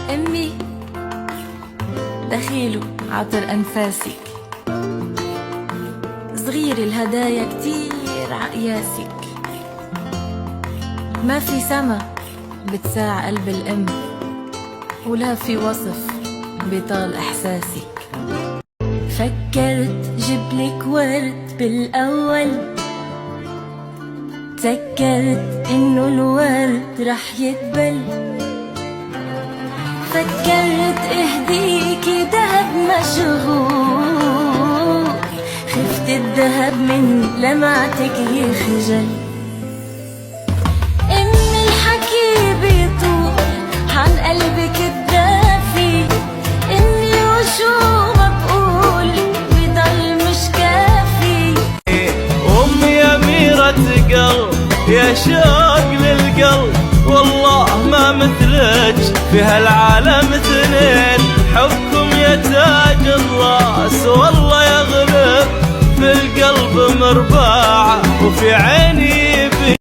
أمي دخيله عطر أنفاسك، صغير الهدايا كتير عقياسك، ما في سما بتساع قلب الأم، ولا في وصف بيطال إحساسك. فكرت جبلك ورد بالأول، تذكرت إنه الورد رح يدبل، فكرت اهديكي دهب مشغول، خفت الدهب من لمعتك يخجل. إن الحكي بيطول عن قلبك الدافي، إني وشو ما بقول بضل مش كافي. أمي أميرة قلب يا شوق للقلب، والله ما مثلك في هالعالم اثنين، حبكم يا تاج الراس والله يغلب في القلب مرباع، وفي عيني